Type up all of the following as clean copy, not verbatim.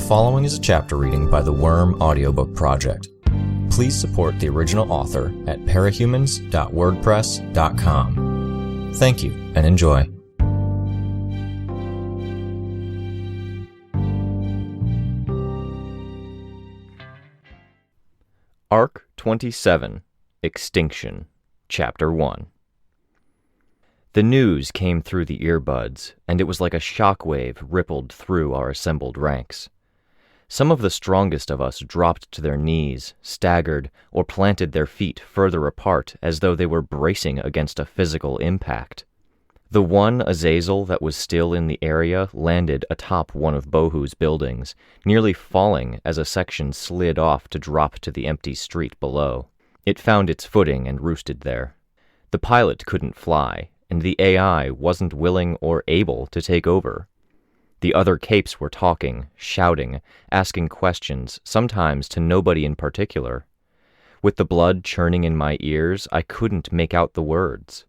following is a chapter reading by the Worm Audiobook Project. Please support the original author at parahumans.wordpress.com. Thank you and enjoy. Arc 27, Extinction, Chapter 1. The news came through the earbuds, and it was like a shockwave rippled through our assembled ranks. Some of the strongest of us dropped to their knees, staggered, or planted their feet further apart as though they were bracing against a physical impact. The one Azazel that was still in the area landed atop one of Bohu's buildings, nearly falling as a section slid off to drop to the empty street below. It found its footing and roosted there. The pilot couldn't fly, and the AI wasn't willing or able to take over. The other capes were talking, shouting, asking questions, sometimes to nobody in particular. With the blood churning in my ears, I couldn't make out the words.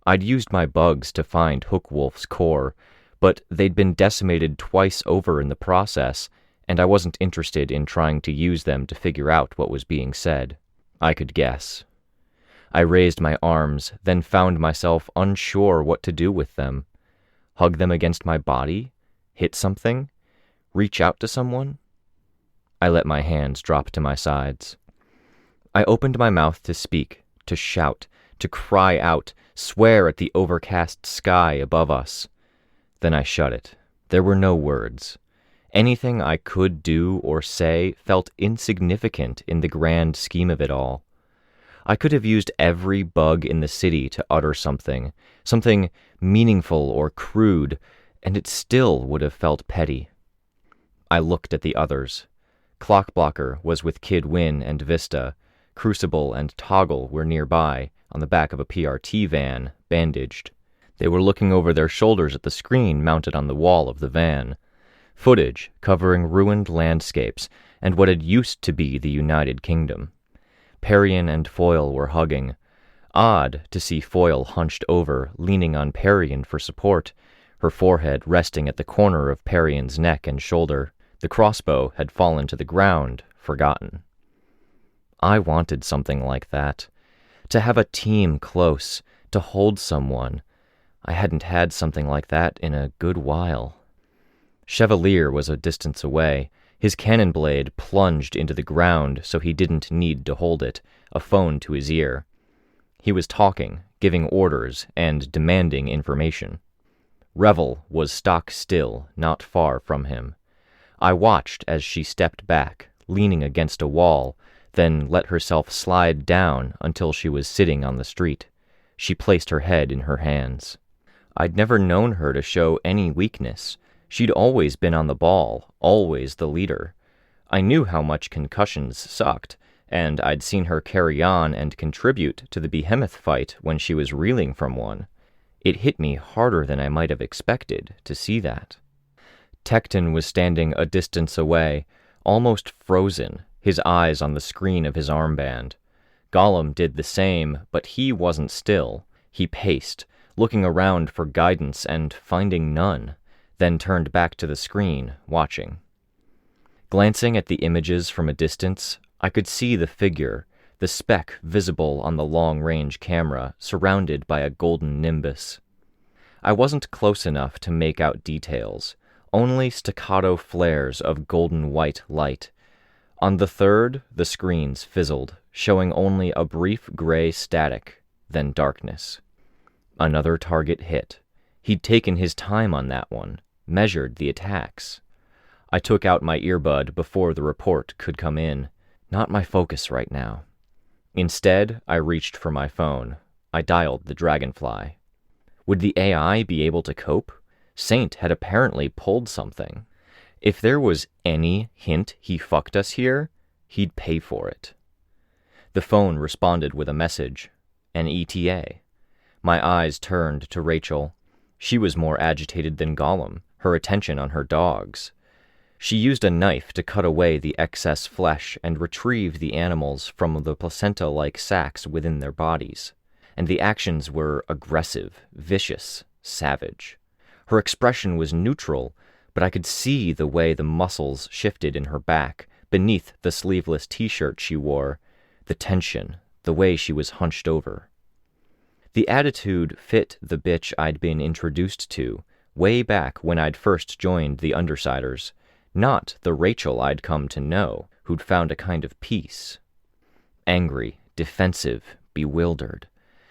I'd used my bugs to find Hookwolf's core, but they'd been decimated twice over in the process, and I wasn't interested in trying to use them to figure out what was being said. I could guess. I raised my arms, then found myself unsure what to do with them. Hug them against my body? Hit something? Reach out to someone? I let my hands drop to my sides. I opened my mouth to speak, to shout, to cry out, swear at the overcast sky above us. Then I shut it. There were no words. Anything I could do or say felt insignificant in the grand scheme of it all. I could have used every bug in the city to utter something meaningful or crude, and it still would have felt petty. I looked at the others. Clockblocker was with Kid Win and Vista. Crucible and Toggle were nearby, on the back of a PRT van, bandaged. They were looking over their shoulders at the screen mounted on the wall of the van. Footage covering ruined landscapes and what had used to be the United Kingdom. Parian and Foyle were hugging. Odd to see Foyle hunched over, leaning on Parian for support, her forehead resting at the corner of Parian's neck and shoulder. The crossbow had fallen to the ground, forgotten. I wanted something like that. To have a team close, to hold someone. I hadn't had something like that in a good while. Chevalier was a distance away. His cannon blade plunged into the ground so he didn't need to hold it, a phone to his ear. He was talking, giving orders, and demanding information. Revel was stock still, not far from him. I watched as she stepped back, leaning against a wall, then let herself slide down until she was sitting on the street. She placed her head in her hands. I'd never known her to show any weakness. She'd always been on the ball, always the leader. I knew how much concussions sucked, and I'd seen her carry on and contribute to the behemoth fight when she was reeling from one. It hit me harder than I might have expected to see that. Tecton was standing a distance away, almost frozen, his eyes on the screen of his armband. Gollum did the same, but he wasn't still. He paced, looking around for guidance and finding none, then turned back to the screen, watching. Glancing at the images from a distance, I could see the figure, the speck visible on the long-range camera, surrounded by a golden nimbus. I wasn't close enough to make out details, only staccato flares of golden-white light. On the third, the screens fizzled, showing only a brief gray static, then darkness. Another target hit. He'd taken his time on that one, measured the attacks. I took out my earbud before the report could come in. Not my focus right now. Instead, I reached for my phone. I dialed the Dragonfly. Would the AI be able to cope? Saint had apparently pulled something. If there was any hint he fucked us here, he'd pay for it. The phone responded with a message. An ETA. My eyes turned to Rachel. She was more agitated than Gollum, her attention on her dogs. She used a knife to cut away the excess flesh and retrieve the animals from the placenta-like sacs within their bodies, and the actions were aggressive, vicious, savage. Her expression was neutral, but I could see the way the muscles shifted in her back beneath the sleeveless t-shirt she wore, the tension, the way she was hunched over. The attitude fit the bitch I'd been introduced to way back when I'd first joined the Undersiders, not the Rachel I'd come to know, who'd found a kind of peace. Angry, defensive, bewildered,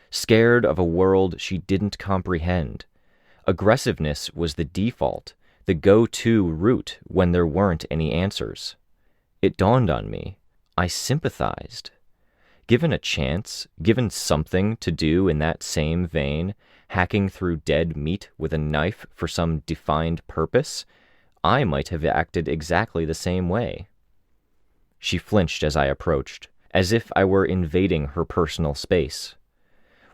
scared of a world she didn't comprehend. Aggressiveness was the default, the go-to route when there weren't any answers. It dawned on me. I sympathized. Given a chance, given something to do in that same vein, hacking through dead meat with a knife for some defined purpose, I might have acted exactly the same way. She flinched as I approached, as if I were invading her personal space.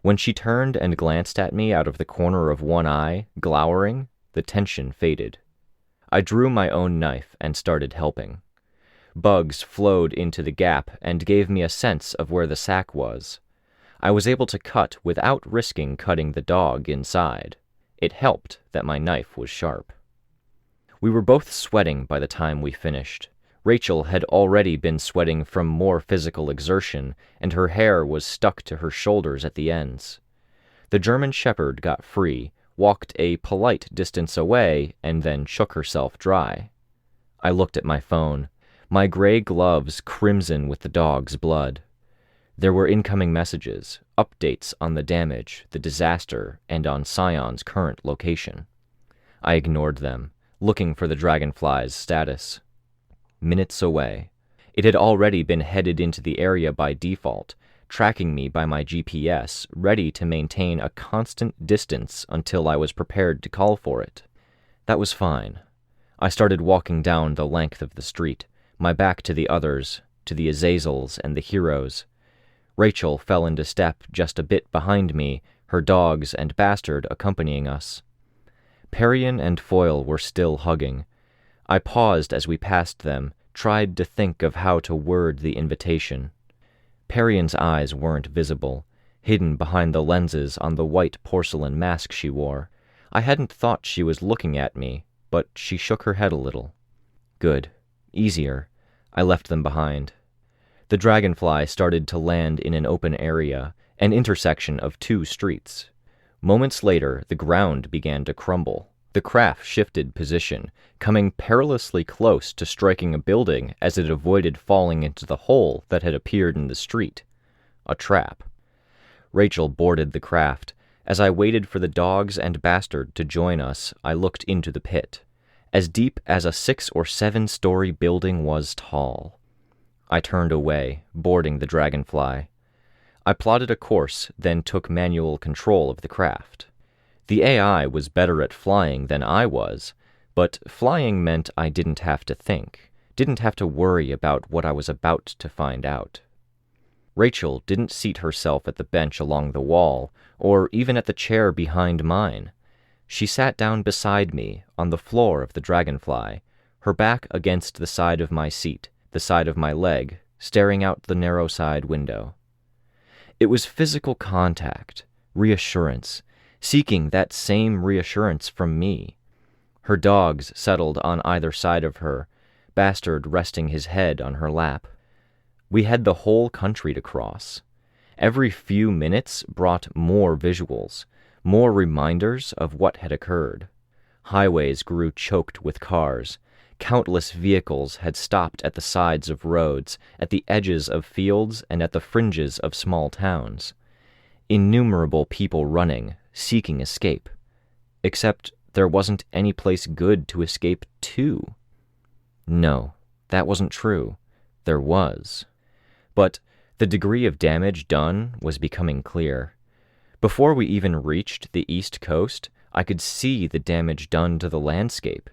When she turned and glanced at me out of the corner of one eye, glowering, the tension faded. I drew my own knife and started helping. Bugs flowed into the gap and gave me a sense of where the sack was. I was able to cut without risking cutting the dog inside. It helped that my knife was sharp. We were both sweating by the time we finished. Rachel had already been sweating from more physical exertion, and her hair was stuck to her shoulders at the ends. The German Shepherd got free, walked a polite distance away, and then shook herself dry. I looked at my phone, my gray gloves crimson with the dog's blood. There were incoming messages, updates on the damage, the disaster, and on Scion's current location. I ignored them, looking for the dragonfly's status. Minutes away. It had already been headed into the area by default, tracking me by my GPS, ready to maintain a constant distance until I was prepared to call for it. That was fine. I started walking down the length of the street, my back to the others, to the Azazels and the heroes. Rachel fell into step just a bit behind me, her dogs and Bastard accompanying us. Parian and Foil were still hugging. I paused as we passed them, tried to think of how to word the invitation. Parian's eyes weren't visible, hidden behind the lenses on the white porcelain mask she wore. I hadn't thought she was looking at me, but she shook her head a little. Good. Easier. I left them behind. The dragonfly started to land in an open area, an intersection of two streets. Moments later, the ground began to crumble. The craft shifted position, coming perilously close to striking a building as it avoided falling into the hole that had appeared in the street. A trap. Rachel boarded the craft. As I waited for the dogs and Bastard to join us, I looked into the pit. As deep as a 6 or 7-story building was tall. I turned away, boarding the dragonfly. I plotted a course, then took manual control of the craft. The AI was better at flying than I was, but flying meant I didn't have to think, didn't have to worry about what I was about to find out. Rachel didn't seat herself at the bench along the wall, or even at the chair behind mine. She sat down beside me, on the floor of the dragonfly, her back against the side of my seat, the side of my leg, staring out the narrow side window. It was physical contact, reassurance, seeking that same reassurance from me. Her dogs settled on either side of her, Bastard resting his head on her lap. We had the whole country to cross. Every few minutes brought more visuals, more reminders of what had occurred. Highways grew choked with cars. Countless vehicles had stopped at the sides of roads, at the edges of fields, and at the fringes of small towns. Innumerable people running, seeking escape. Except there wasn't any place good to escape to. No, that wasn't true. There was. But the degree of damage done was becoming clear. Before we even reached the east coast, I could see the damage done to the landscape.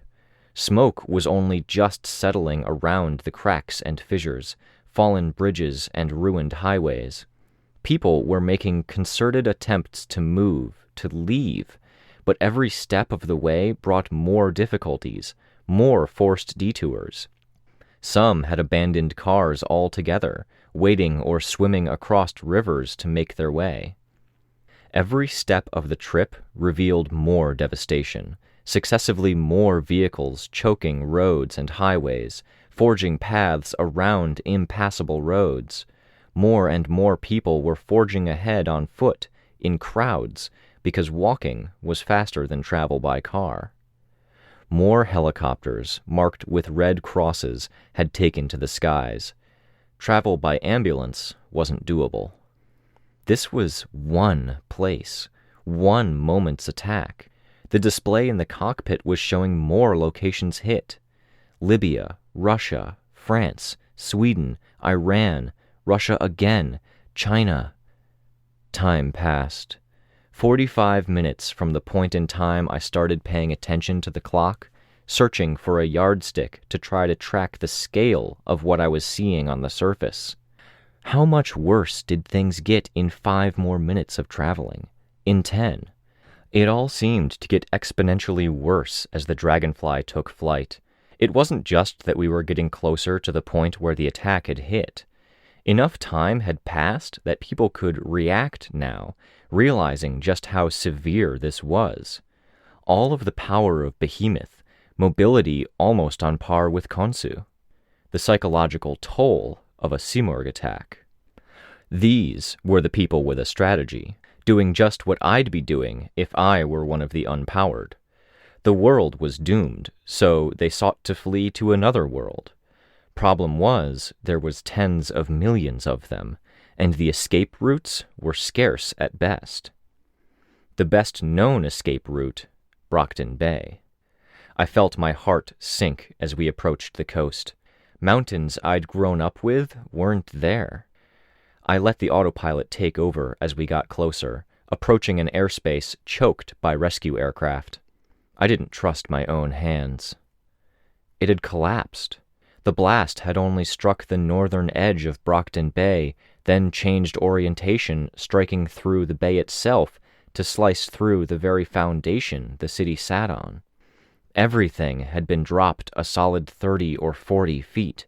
Smoke was only just settling around the cracks and fissures, fallen bridges and ruined highways. People were making concerted attempts to move, to leave, but every step of the way brought more difficulties, more forced detours. Some had abandoned cars altogether, wading or swimming across rivers to make their way. Every step of the trip revealed more devastation, successively more vehicles choking roads and highways, forging paths around impassable roads. More and more people were forging ahead on foot, in crowds, because walking was faster than travel by car. More helicopters, marked with red crosses, had taken to the skies. Travel by ambulance wasn't doable. This was one place, one moment's attack. The display in the cockpit was showing more locations hit. Libya, Russia, France, Sweden, Iran, Russia again, China. Time passed. 45 minutes from the point in time I started paying attention to the clock, searching for a yardstick to try to track the scale of what I was seeing on the surface. How much worse did things get in 5 more minutes of traveling? In 10? It all seemed to get exponentially worse as the Dragonfly took flight. It wasn't just that we were getting closer to the point where the attack had hit. Enough time had passed that people could react now, realizing just how severe this was. All of the power of Behemoth, mobility almost on par with Khonsu. The psychological toll of a Simurgh attack. These were the people with a strategy, doing just what I'd be doing if I were one of the unpowered. The world was doomed, so they sought to flee to another world. Problem was, there was tens of millions of them, and the escape routes were scarce at best. The best-known escape route, Brockton Bay. I felt my heart sink as we approached the coast. Mountains I'd grown up with weren't there. I let the autopilot take over as we got closer, approaching an airspace choked by rescue aircraft. I didn't trust my own hands. It had collapsed. The blast had only struck the northern edge of Brockton Bay, then changed orientation, striking through the bay itself to slice through the very foundation the city sat on. Everything had been dropped a solid 30 or 40 feet.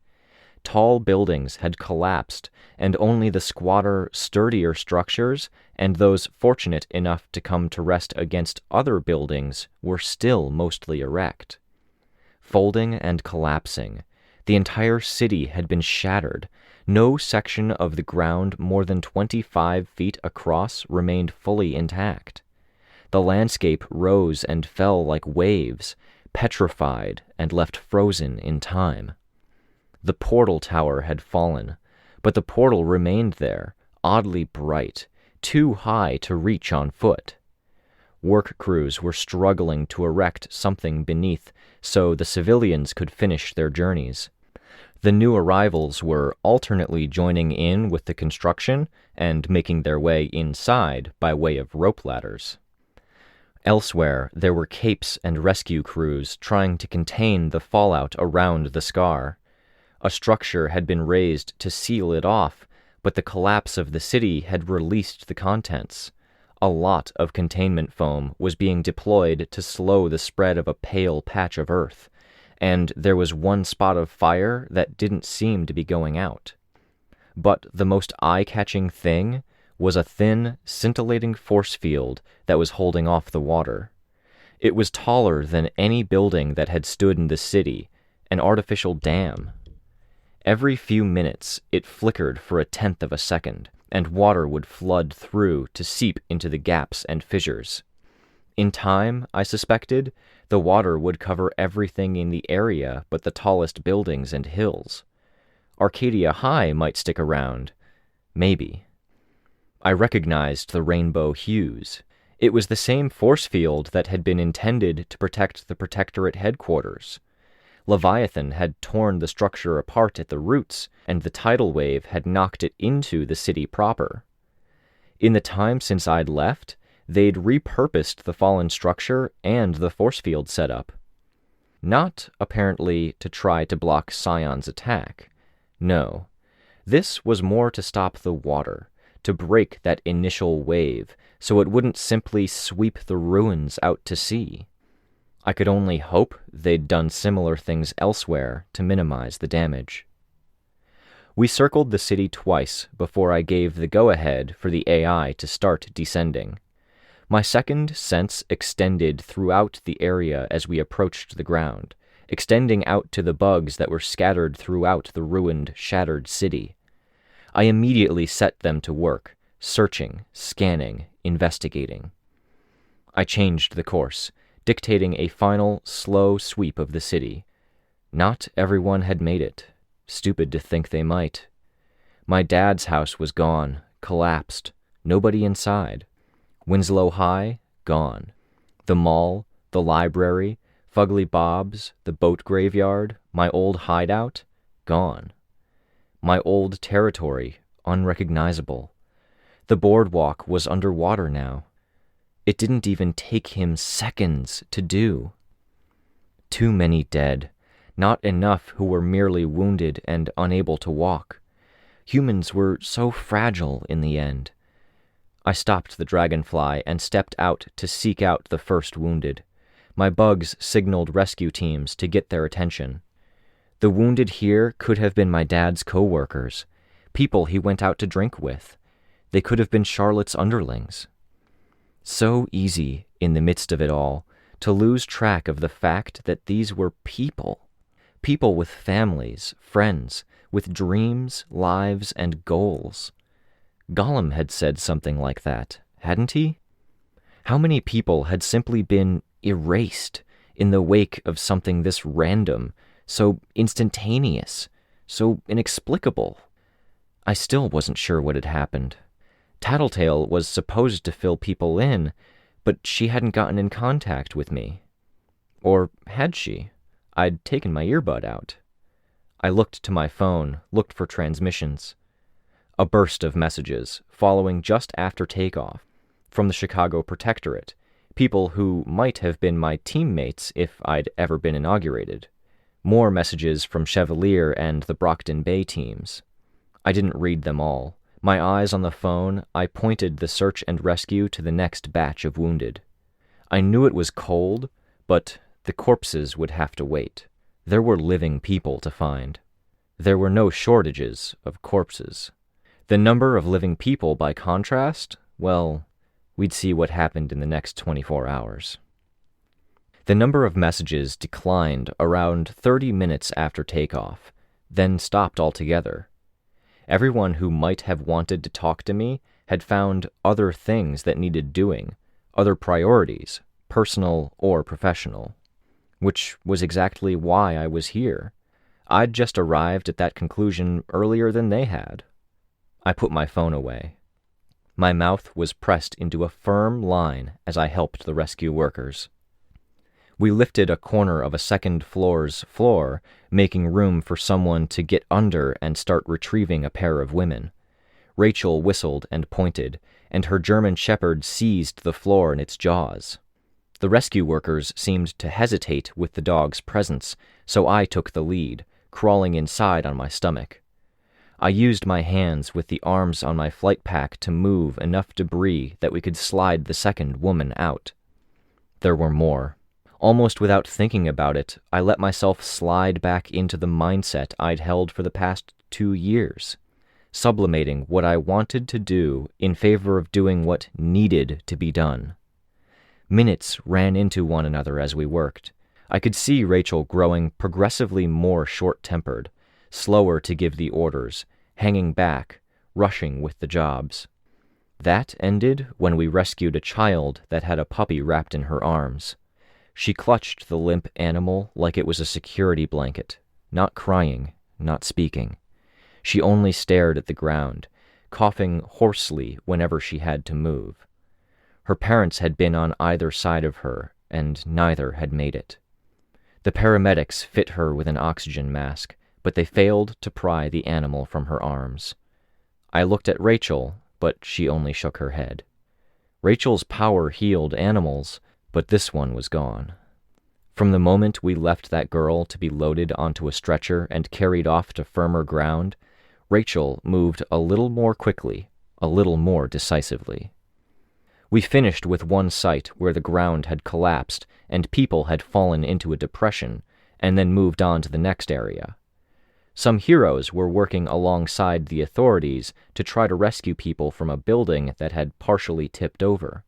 Tall buildings had collapsed, and only the squatter, sturdier structures and those fortunate enough to come to rest against other buildings were still mostly erect. Folding and collapsing, the entire city had been shattered. No section of the ground more than 25 feet across remained fully intact. The landscape rose and fell like waves, petrified and left frozen in time. The portal tower had fallen, but the portal remained there, oddly bright, too high to reach on foot. Work crews were struggling to erect something beneath so the civilians could finish their journeys. The new arrivals were alternately joining in with the construction and making their way inside by way of rope ladders. Elsewhere, there were capes and rescue crews trying to contain the fallout around the scar. A structure had been raised to seal it off, but the collapse of the city had released the contents. A lot of containment foam was being deployed to slow the spread of a pale patch of earth, and there was one spot of fire that didn't seem to be going out. But the most eye-catching thing was a thin, scintillating force field that was holding off the water. It was taller than any building that had stood in the city, an artificial dam. Every few minutes, it flickered for a tenth of a second, and water would flood through to seep into the gaps and fissures. In time, I suspected, the water would cover everything in the area but the tallest buildings and hills. Arcadia High might stick around. Maybe. I recognized the rainbow hues. It was the same force field that had been intended to protect the Protectorate headquarters. Leviathan had torn the structure apart at the roots, and the tidal wave had knocked it into the city proper. In the time since I'd left, they'd repurposed the fallen structure and the force field setup. Not, apparently, to try to block Scion's attack. No. This was more to stop the water, to break that initial wave, so it wouldn't simply sweep the ruins out to sea. I could only hope they'd done similar things elsewhere to minimize the damage. We circled the city twice before I gave the go-ahead for the AI to start descending. My second sense extended throughout the area as we approached the ground, extending out to the bugs that were scattered throughout the ruined, shattered city. I immediately set them to work, searching, scanning, investigating. I changed the course, dictating a final, slow sweep of the city. Not everyone had made it. Stupid to think they might. My dad's house was gone, collapsed, nobody inside. Winslow High, gone. The mall, the library, Fugly Bob's, the boat graveyard, my old hideout, gone. My old territory, unrecognizable. The boardwalk was underwater now. It didn't even take him seconds to do. Too many dead, not enough who were merely wounded and unable to walk. Humans were so fragile in the end. I stopped the dragonfly and stepped out to seek out the first wounded. My bugs signaled rescue teams to get their attention. The wounded here could have been my dad's co-workers, people he went out to drink with. They could have been Charlotte's underlings. So easy, in the midst of it all, to lose track of the fact that these were people. People with families, friends, with dreams, lives, and goals. Gollum had said something like that, hadn't he? How many people had simply been erased in the wake of something this random, so instantaneous, so inexplicable? I still wasn't sure what had happened. Tattletale was supposed to fill people in, but she hadn't gotten in contact with me. Or had she? I'd taken my earbud out. I looked to my phone, looked for transmissions. A burst of messages, following just after takeoff, from the Chicago Protectorate, people who might have been my teammates if I'd ever been inaugurated. More messages from Chevalier and the Brockton Bay teams. I didn't read them all. My eyes on the phone, I pointed the search and rescue to the next batch of wounded. I knew it was cold, but the corpses would have to wait. There were living people to find. There were no shortages of corpses. The number of living people, by contrast, well, we'd see what happened in the next 24 hours. The number of messages declined around 30 minutes after takeoff, then stopped altogether. Everyone who might have wanted to talk to me had found other things that needed doing, other priorities, personal or professional. Which was exactly why I was here. I'd just arrived at that conclusion earlier than they had. I put my phone away. My mouth was pressed into a firm line as I helped the rescue workers. We lifted a corner of a second floor's floor, making room for someone to get under and start retrieving a pair of women. Rachel whistled and pointed, and her German shepherd seized the floor in its jaws. The rescue workers seemed to hesitate with the dog's presence, so I took the lead, crawling inside on my stomach. I used my hands with the arms on my flight pack to move enough debris that we could slide the second woman out. There were more. Almost without thinking about it, I let myself slide back into the mindset I'd held for the past 2 years, sublimating what I wanted to do in favor of doing what needed to be done. Minutes ran into one another as we worked. I could see Rachel growing progressively more short-tempered, slower to give the orders, hanging back, rushing with the jobs. That ended when we rescued a child that had a puppy wrapped in her arms. She clutched the limp animal like it was a security blanket, not crying, not speaking. She only stared at the ground, coughing hoarsely whenever she had to move. Her parents had been on either side of her, and neither had made it. The paramedics fit her with an oxygen mask, but they failed to pry the animal from her arms. I looked at Rachel, but she only shook her head. Rachel's power healed animals, but this one was gone. From the moment we left that girl to be loaded onto a stretcher and carried off to firmer ground, Rachel moved a little more quickly, a little more decisively. We finished with one site where the ground had collapsed and people had fallen into a depression, and then moved on to the next area. Some heroes were working alongside the authorities to try to rescue people from a building that had partially tipped over.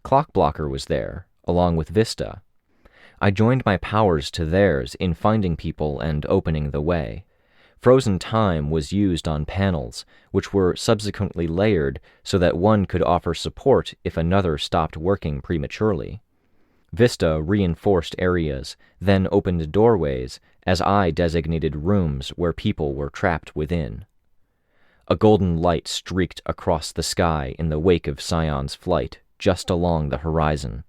Clockblocker was there, along with Vista. I joined my powers to theirs in finding people and opening the way. Frozen time was used on panels, which were subsequently layered so that one could offer support if another stopped working prematurely. Vista reinforced areas, then opened doorways, as I designated rooms where people were trapped within. A golden light streaked across the sky in the wake of Scion's flight, just along the horizon,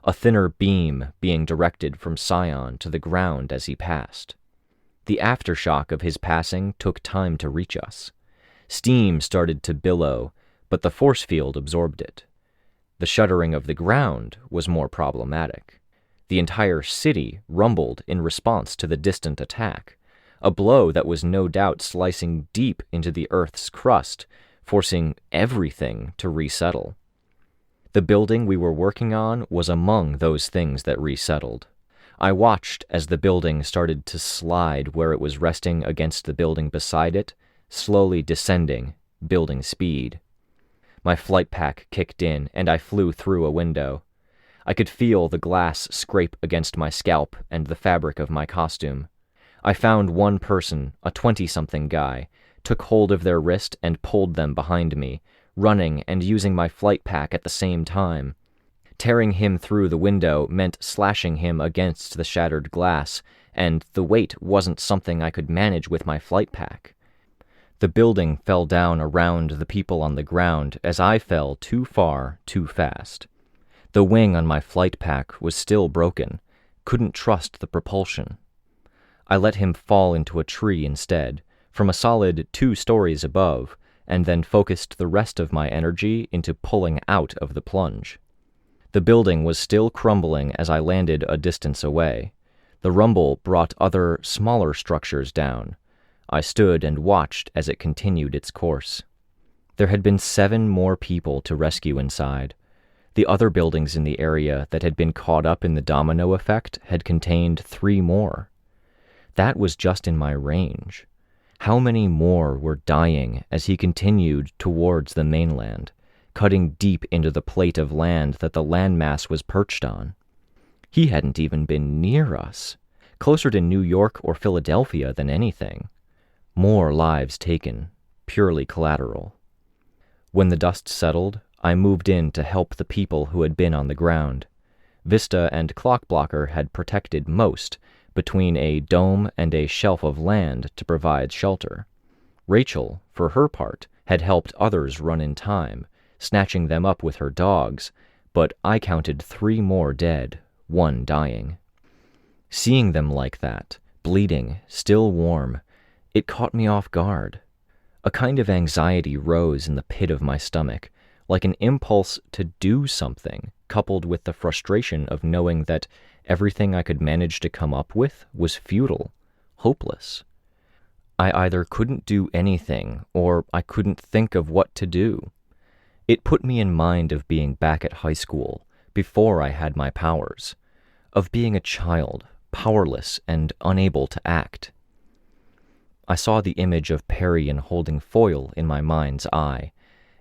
a thinner beam being directed from Scion to the ground as he passed. The aftershock of his passing took time to reach us. Steam started to billow, but the force field absorbed it. The shuddering of the ground was more problematic. The entire city rumbled in response to the distant attack, a blow that was no doubt slicing deep into the Earth's crust, forcing everything to resettle. The building we were working on was among those things that resettled. I watched as the building started to slide where it was resting against the building beside it, slowly descending, building speed. My flight pack kicked in, and I flew through a window. I could feel the glass scrape against my scalp and the fabric of my costume. I found one person, a 20-something guy, took hold of their wrist and pulled them behind me, running and using my flight pack at the same time. Tearing him through the window meant slashing him against the shattered glass, and the weight wasn't something I could manage with my flight pack. The building fell down around the people on the ground as I fell too far, too fast. The wing on my flight pack was still broken, couldn't trust the propulsion. I let him fall into a tree instead, from a solid 2 stories above, and then focused the rest of my energy into pulling out of the plunge. The building was still crumbling as I landed a distance away. The rumble brought other, smaller structures down. I stood and watched as it continued its course. There had been 7 more people to rescue inside. The other buildings in the area that had been caught up in the domino effect had contained 3 more. That was just in my range. How many more were dying as he continued towards the mainland, cutting deep into the plate of land that the landmass was perched on? He hadn't even been near us, closer to New York or Philadelphia than anything. More lives taken, purely collateral. When the dust settled, I moved in to help the people who had been on the ground. Vista and Clockblocker had protected most, between a dome and a shelf of land to provide shelter. Rachel, for her part, had helped others run in time, snatching them up with her dogs, but I counted 3 more dead, 1 dying. Seeing them like that, bleeding, still warm, it caught me off guard. A kind of anxiety rose in the pit of my stomach, like an impulse to do something, coupled with the frustration of knowing that everything I could manage to come up with was futile, hopeless. I either couldn't do anything, or I couldn't think of what to do. It put me in mind of being back at high school, before I had my powers, of being a child, powerless and unable to act. I saw the image of Perian holding foil in my mind's eye,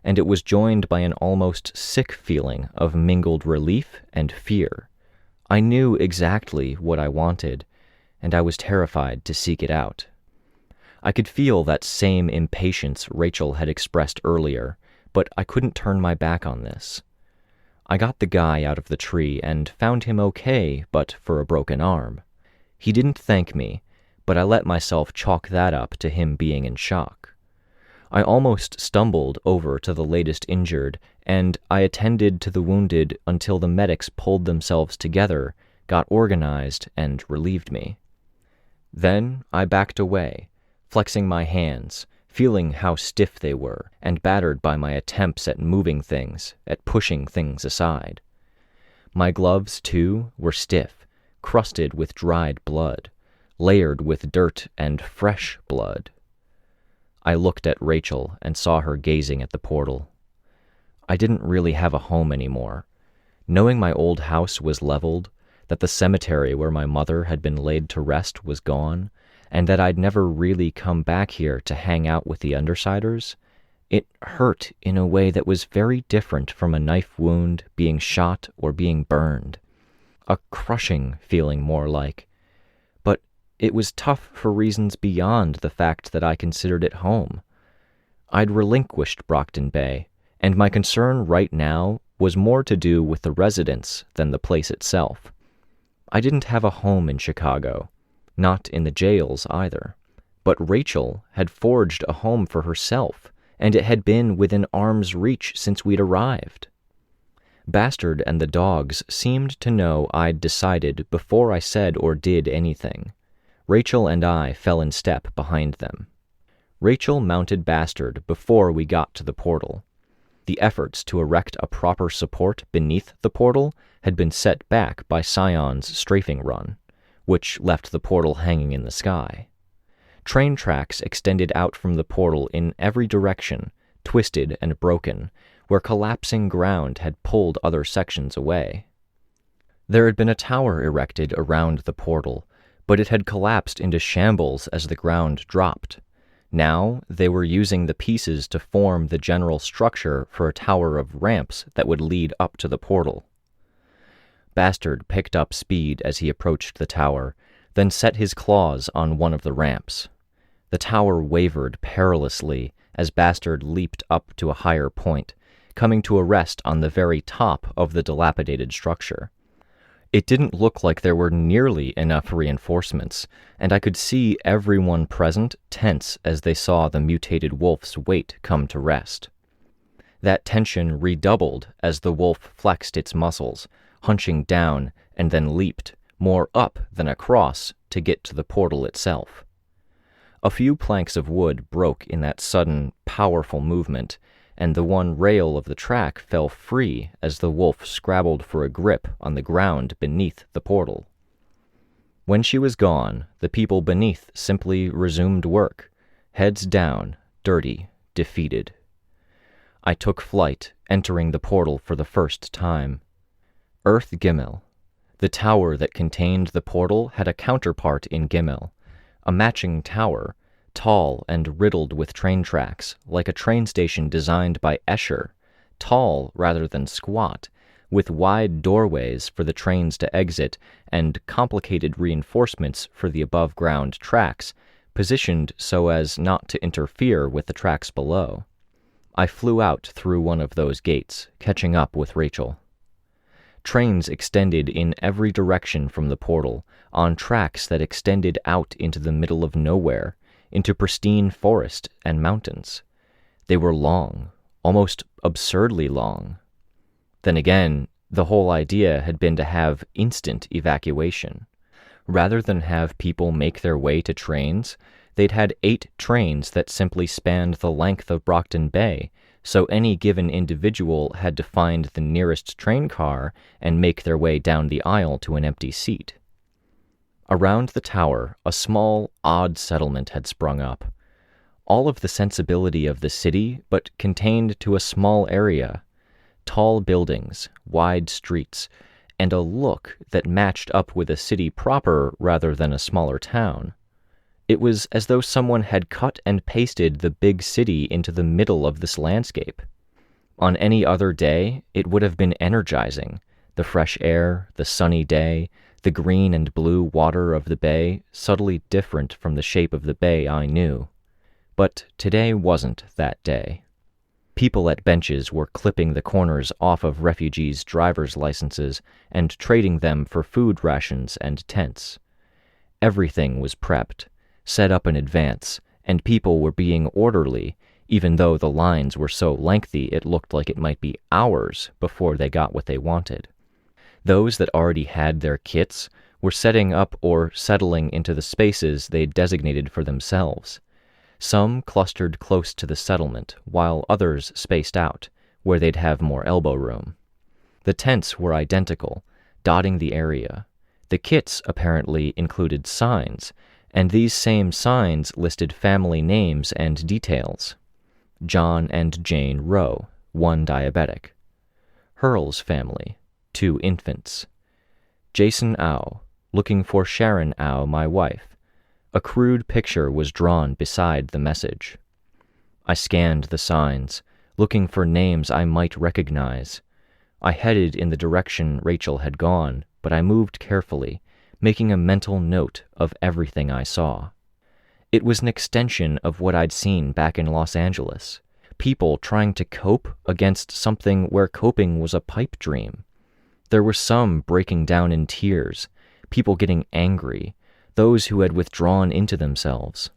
and it was joined by an almost sick feeling of mingled relief and fear. I knew exactly what I wanted, and I was terrified to seek it out. I could feel that same impatience Rachel had expressed earlier, but I couldn't turn my back on this. I got the guy out of the tree and found him okay, but for a broken arm. He didn't thank me, but I let myself chalk that up to him being in shock. I almost stumbled over to the latest injured, and I attended to the wounded until the medics pulled themselves together, got organized, and relieved me. Then I backed away, flexing my hands, feeling how stiff they were, and battered by my attempts at moving things, at pushing things aside. My gloves, too, were stiff, crusted with dried blood, layered with dirt and fresh blood. I looked at Rachel and saw her gazing at the portal. I didn't really have a home anymore. Knowing my old house was leveled, that the cemetery where my mother had been laid to rest was gone, and that I'd never really come back here to hang out with the Undersiders, It hurt in a way that was very different from a knife wound, being shot, or being burned. A crushing feeling, more like. But it was tough for reasons beyond the fact that I considered it home. I'd relinquished Brockton Bay, and my concern right now was more to do with the residents than the place itself. I didn't have a home in Chicago, not in the jails either. But Rachel had forged a home for herself, and it had been within arm's reach since we'd arrived. Bastard and the dogs seemed to know I'd decided before I said or did anything. Rachel and I fell in step behind them. Rachel mounted Bastard before we got to the portal. The efforts to erect a proper support beneath the portal had been set back by Scion's strafing run, which left the portal hanging in the sky. Train tracks extended out from the portal in every direction, twisted and broken, where collapsing ground had pulled other sections away. There had been a tower erected around the portal, but it had collapsed into shambles as the ground dropped. Now they were using the pieces to form the general structure for a tower of ramps that would lead up to the portal. Bastard picked up speed as he approached the tower, then set his claws on one of the ramps. The tower wavered perilously as Bastard leaped up to a higher point, coming to a rest on the very top of the dilapidated structure. It didn't look like there were nearly enough reinforcements, and I could see everyone present tense as they saw the mutated wolf's weight come to rest. That tension redoubled as the wolf flexed its muscles, hunching down and then leaped, more up than across, to get to the portal itself. A few planks of wood broke in that sudden, powerful movement, and the one rail of the track fell free as the wolf scrabbled for a grip on the ground beneath the portal. When she was gone, the people beneath simply resumed work, heads down, dirty, defeated. I took flight, entering the portal for the first time. Earth Gimel. The tower that contained the portal had a counterpart in Gimel, a matching tower, tall and riddled with train tracks, like a train station designed by Escher, tall rather than squat, with wide doorways for the trains to exit and complicated reinforcements for the above-ground tracks, positioned so as not to interfere with the tracks below. I flew out through one of those gates, catching up with Rachel. Trains extended in every direction from the portal, on tracks that extended out into the middle of nowhere, into pristine forest and mountains. They were long, almost absurdly long. Then again, the whole idea had been to have instant evacuation. Rather than have people make their way to trains, they'd had 8 trains that simply spanned the length of Brockton Bay, so any given individual had to find the nearest train car and make their way down the aisle to an empty seat. Around the tower, a small, odd settlement had sprung up. All of the sensibility of the city, but contained to a small area. Tall buildings, wide streets, and a look that matched up with a city proper rather than a smaller town. It was as though someone had cut and pasted the big city into the middle of this landscape. On any other day, it would have been energizing. The fresh air, the sunny day, the green and blue water of the bay, subtly different from the shape of the bay I knew. But today wasn't that day. People at benches were clipping the corners off of refugees' driver's licenses and trading them for food rations and tents. Everything was prepped, set up in advance, and people were being orderly, even though the lines were so lengthy it looked like it might be hours before they got what they wanted. Those that already had their kits were setting up or settling into the spaces they'd designated for themselves. Some clustered close to the settlement, while others spaced out, where they'd have more elbow room. The tents were identical, dotting the area. The kits apparently included signs, and these same signs listed family names and details. John and Jane Rowe, 1 diabetic. Hurl's family, 2 infants. Jason Au, looking for Sharon Au, my wife. A crude picture was drawn beside the message. I scanned the signs, looking for names I might recognize. I headed in the direction Rachel had gone, but I moved carefully, making a mental note of everything I saw. It was an extension of what I'd seen back in Los Angeles. People trying to cope against something where coping was a pipe dream. There were some breaking down in tears, people getting angry, those who had withdrawn into themselves.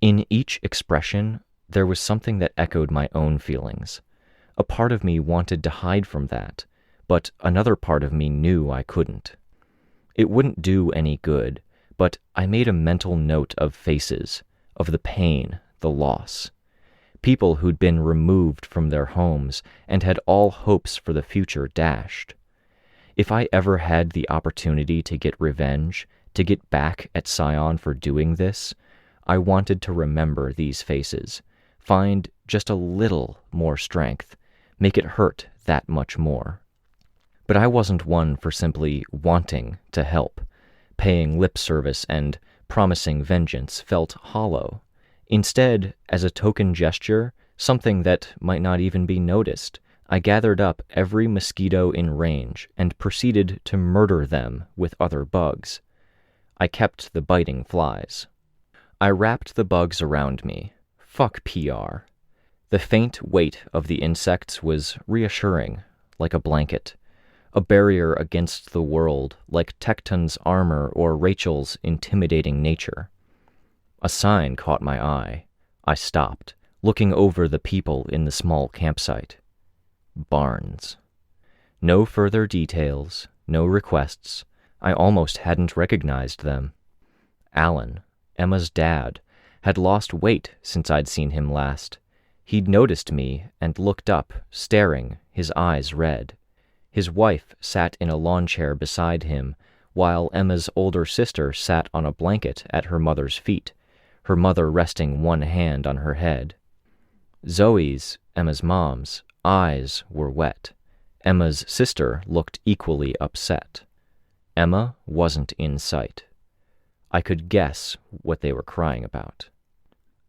In each expression, there was something that echoed my own feelings. A part of me wanted to hide from that, but another part of me knew I couldn't. It wouldn't do any good, but I made a mental note of faces, of the pain, the loss. People who'd been removed from their homes and had all hopes for the future dashed. If I ever had the opportunity to get revenge, to get back at Scion for doing this, I wanted to remember these faces, find just a little more strength, make it hurt that much more. But I wasn't one for simply wanting to help. Paying lip service and promising vengeance felt hollow. Instead, as a token gesture, something that might not even be noticed, I gathered up every mosquito in range and proceeded to murder them with other bugs. I kept the biting flies. I wrapped the bugs around me. Fuck PR. The faint weight of the insects was reassuring, like a blanket, a barrier against the world, like Tecton's armor or Rachel's intimidating nature. A sign caught my eye. I stopped, looking over the people in the small campsite. Barnes. No further details, no requests. I almost hadn't recognized them. Alan, Emma's dad, had lost weight since I'd seen him last. He'd noticed me and looked up, staring, his eyes red. His wife sat in a lawn chair beside him, while Emma's older sister sat on a blanket at her mother's feet, her mother resting one hand on her head. Zoe's, Emma's mom's, eyes were wet. Emma's sister looked equally upset. Emma wasn't in sight. I could guess what they were crying about.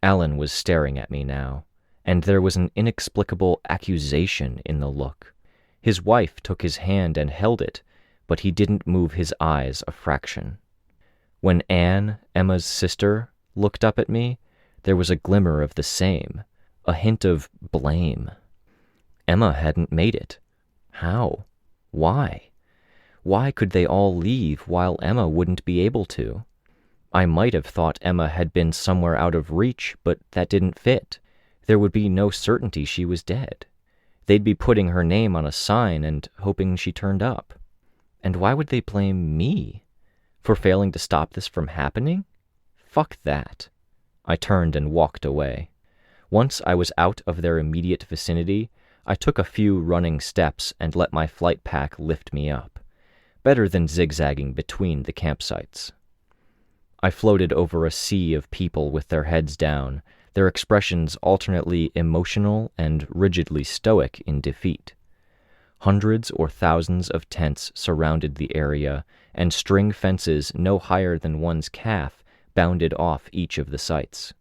Alan was staring at me now, and there was an inexplicable accusation in the look. His wife took his hand and held it, but he didn't move his eyes a fraction. When Anne, Emma's sister, looked up at me, there was a glimmer of the same, a hint of blame. Emma hadn't made it. How? Why? Why could they all leave while Emma wouldn't be able to? I might have thought Emma had been somewhere out of reach, but that didn't fit. There would be no certainty she was dead. They'd be putting her name on a sign and hoping she turned up. And why would they blame me? For failing to stop this from happening? Fuck that. I turned and walked away. Once I was out of their immediate vicinity, I took a few running steps and let my flight pack lift me up. Better than zigzagging between the campsites. I floated over a sea of people with their heads down, their expressions alternately emotional and rigidly stoic in defeat. Hundreds or thousands of tents surrounded the area, and string fences no higher than one's calf bounded off each of the sites.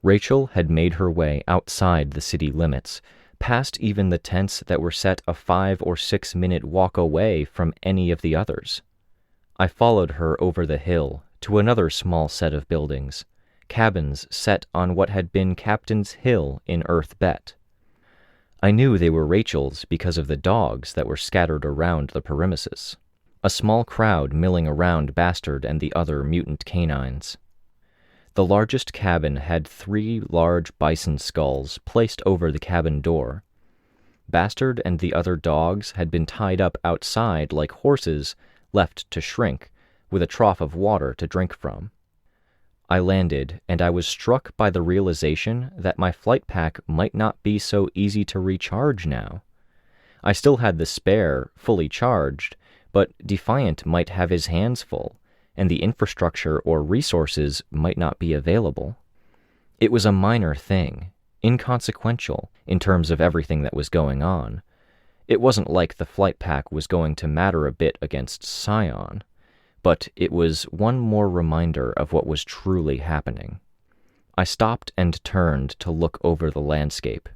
Rachel had made her way outside the city limits, past even the tents that were set a 5 or 6 minute walk away from any of the others. I followed her over the hill to another small set of buildings, cabins set on what had been Captain's Hill in Earth Bet. I knew they were Rachel's because of the dogs that were scattered around the premises, a small crowd milling around Bastard and the other mutant canines. The largest cabin had 3 large bison skulls placed over the cabin door. Bastard and the other dogs had been tied up outside like horses left to shrink, with a trough of water to drink from. I landed, and I was struck by the realization that my flight pack might not be so easy to recharge now. I still had the spare, fully charged, but Defiant might have his hands full, and the infrastructure or resources might not be available. It was a minor thing, inconsequential in terms of everything that was going on. It wasn't like the flight pack was going to matter a bit against Scion, but it was one more reminder of what was truly happening. I stopped and turned to look over the landscape.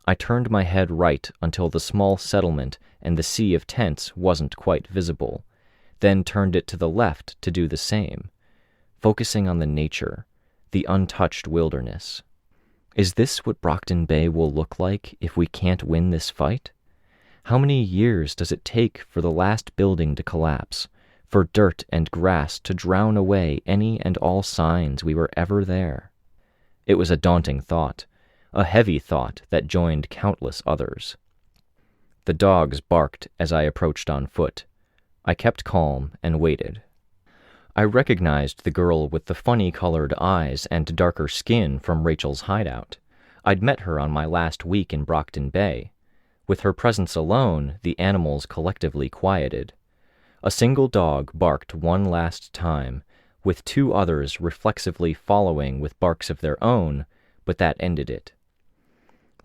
I turned my head right until the small settlement and the sea of tents wasn't quite visible, then turned it to the left to do the same, focusing on the nature, the untouched wilderness. Is this what Brockton Bay will look like if we can't win this fight? How many years does it take for the last building to collapse, for dirt and grass to drown away any and all signs we were ever there? It was a daunting thought, a heavy thought that joined countless others. The dogs barked as I approached on foot. I kept calm and waited. I recognized the girl with the funny-colored eyes and darker skin from Rachel's hideout. I'd met her on my last week in Brockton Bay. With her presence alone, the animals collectively quieted. A single dog barked one last time, with two others reflexively following with barks of their own, but that ended it.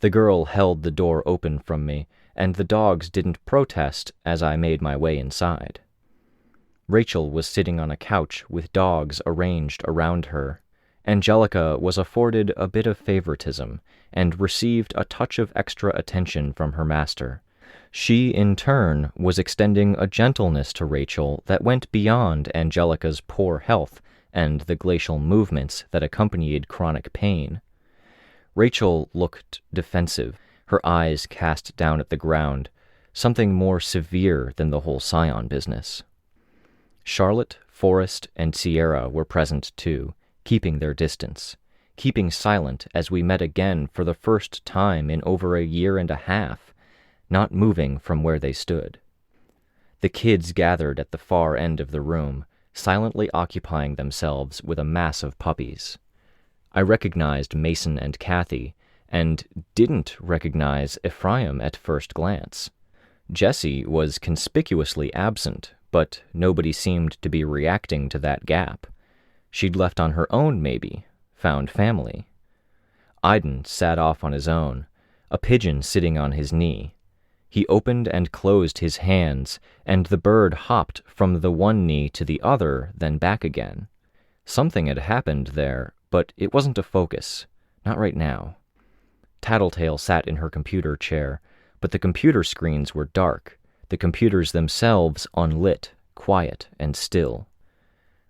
The girl held the door open from me, and the dogs didn't protest as I made my way inside. Rachel was sitting on a couch with dogs arranged around her. Angelica was afforded a bit of favoritism and received a touch of extra attention from her master. She, in turn, was extending a gentleness to Rachel that went beyond Angelica's poor health and the glacial movements that accompanied chronic pain. Rachel looked defensive, her eyes cast down at the ground, something more severe than the whole Scion business. Charlotte, Forrest, and Sierra were present too, keeping their distance, keeping silent as we met again for the first time in over a year and a half, not moving from where they stood. The kids gathered at the far end of the room, silently occupying themselves with a mass of puppies. I recognized Mason and Kathy, and didn't recognize Ephraim at first glance. Jessie was conspicuously absent, but nobody seemed to be reacting to that gap. She'd left on her own, maybe, found family. Iden sat off on his own, a pigeon sitting on his knee. He opened and closed his hands, and the bird hopped from the one knee to the other, then back again. Something had happened there, but it wasn't a focus, not right now. Tattletale sat in her computer chair, but the computer screens were dark, the computers themselves unlit, quiet, and still.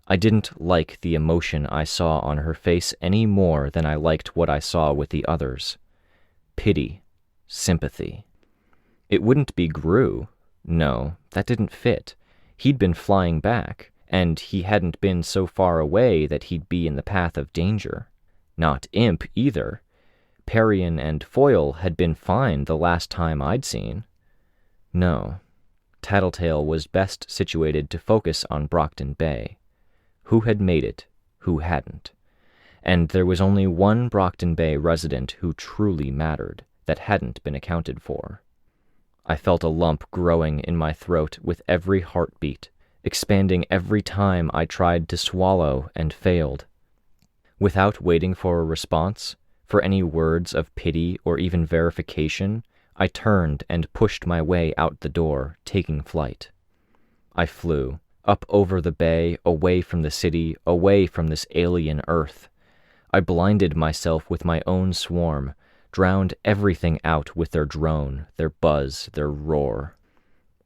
I didn't like the emotion I saw on her face any more than I liked what I saw with the others. Pity, sympathy. It wouldn't be Gru. No, that didn't fit. He'd been flying back, and he hadn't been so far away that he'd be in the path of danger. Not Imp, either. Parian and Foil had been fine the last time I'd seen. No. Tattletale was best situated to focus on Brockton Bay. Who had made it, who hadn't. And there was only one Brockton Bay resident who truly mattered, that hadn't been accounted for. I felt a lump growing in my throat with every heartbeat, expanding every time I tried to swallow and failed. Without waiting for a response, for any words of pity or even verification, I turned and pushed my way out the door, taking flight. I flew, up over the bay, away from the city, away from this alien Earth. I blinded myself with my own swarm, drowned everything out with their drone, their buzz, their roar.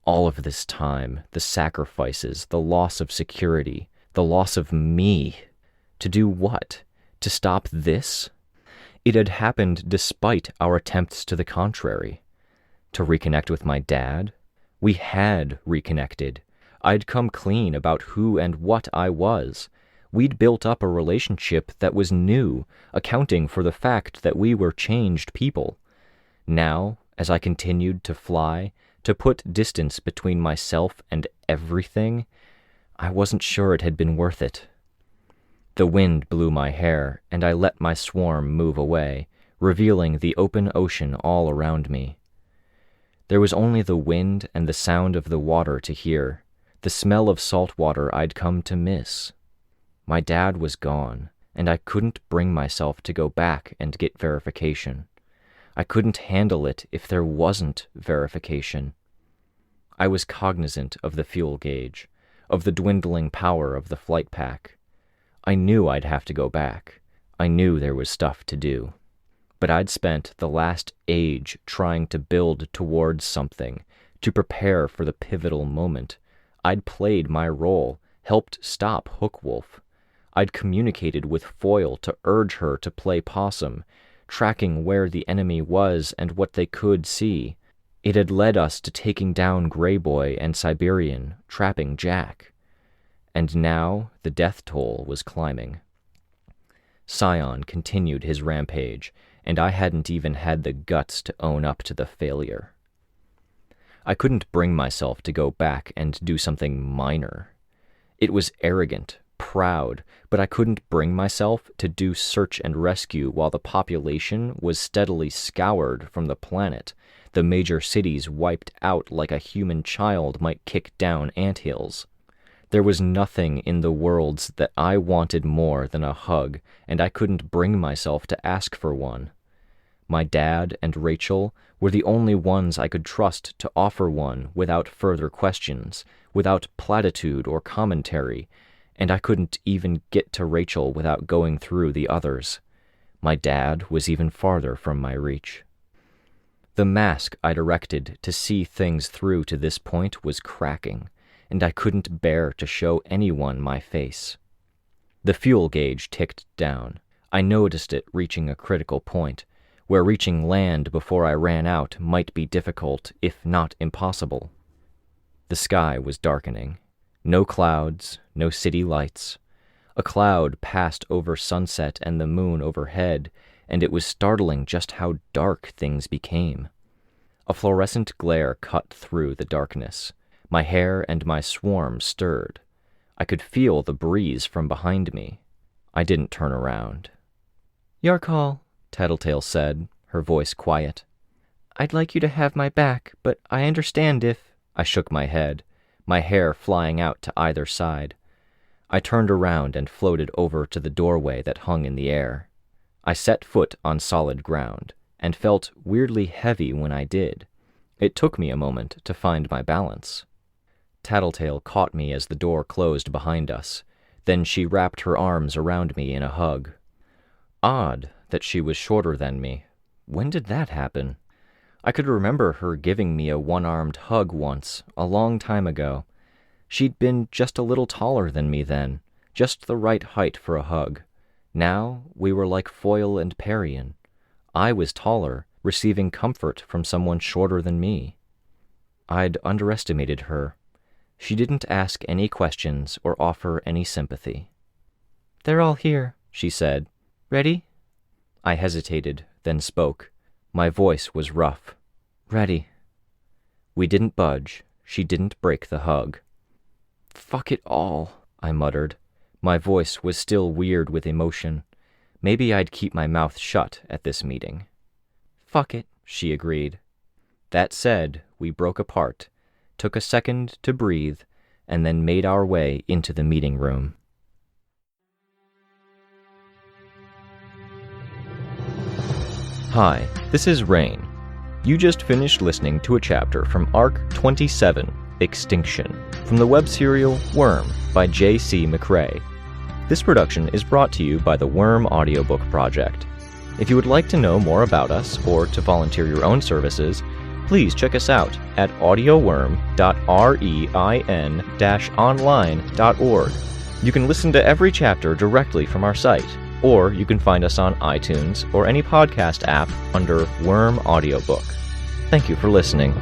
All of this time, the sacrifices, the loss of security, the loss of me. To do what? To stop this? It had happened despite our attempts to the contrary. To reconnect with my dad? We had reconnected. I'd come clean about who and what I was. We'd built up a relationship that was new, accounting for the fact that we were changed people. Now, as I continued to fly, to put distance between myself and everything, I wasn't sure it had been worth it. The wind blew my hair, and I let my swarm move away, revealing the open ocean all around me. There was only the wind and the sound of the water to hear, the smell of salt water I'd come to miss. My dad was gone, and I couldn't bring myself to go back and get verification. I couldn't handle it if there wasn't verification. I was cognizant of the fuel gauge, of the dwindling power of the flight pack. I knew I'd have to go back. I knew there was stuff to do. But I'd spent the last age trying to build towards something, to prepare for the pivotal moment. I'd played my role, helped stop Hookwolf. I'd communicated with Foil to urge her to play possum, tracking where the enemy was and what they could see. It had led us to taking down Greyboy and Siberian, trapping Jack. And now the death toll was climbing. Scion continued his rampage, and I hadn't even had the guts to own up to the failure. I couldn't bring myself to go back and do something minor. It was arrogant, proud, but I couldn't bring myself to do search and rescue while the population was steadily scoured from the planet, the major cities wiped out like a human child might kick down anthills. There was nothing in the worlds that I wanted more than a hug, and I couldn't bring myself to ask for one. My dad and Rachel were the only ones I could trust to offer one without further questions, without platitude or commentary, and I couldn't even get to Rachel without going through the others. My dad was even farther from my reach. The mask I'd erected to see things through to this point was cracking, and I couldn't bear to show anyone my face. The fuel gauge ticked down. I noticed it reaching a critical point, where reaching land before I ran out might be difficult, if not impossible. The sky was darkening. No clouds, no city lights. A cloud passed over sunset and the moon overhead, and it was startling just how dark things became. A fluorescent glare cut through the darkness. My hair and my swarm stirred. I could feel the breeze from behind me. I didn't turn around. "Your call," Tattletale said, her voice quiet. "I'd like you to have my back, but I understand if—" I shook my head, my hair flying out to either side. I turned around and floated over to the doorway that hung in the air. I set foot on solid ground, and felt weirdly heavy when I did. It took me a moment to find my balance. Tattletale caught me as the door closed behind us. Then she wrapped her arms around me in a hug. Odd that she was shorter than me. When did that happen? I could remember her giving me a one-armed hug once, a long time ago. She'd been just a little taller than me then, just the right height for a hug. Now we were like Foil and Parian. I was taller, receiving comfort from someone shorter than me. I'd underestimated her. She didn't ask any questions or offer any sympathy. "They're all here," she said. "Ready?" I hesitated, then spoke. My voice was rough. "Ready." We didn't budge. She didn't break the hug. "Fuck it all," I muttered. My voice was still weird with emotion. Maybe I'd keep my mouth shut at this meeting. "Fuck it," she agreed. That said, we broke apart, took a second to breathe, and then made our way into the meeting room. Hi, this is Rein. You just finished listening to a chapter from Arc 27, Extinction, from the web serial Worm by J.C. McCrae. This production is brought to you by the Worm Audiobook Project. If you would like to know more about us or to volunteer your own services, please check us out at audioworm.rein-online.org. You can listen to every chapter directly from our site, or you can find us on iTunes or any podcast app under Worm Audiobook. Thank you for listening.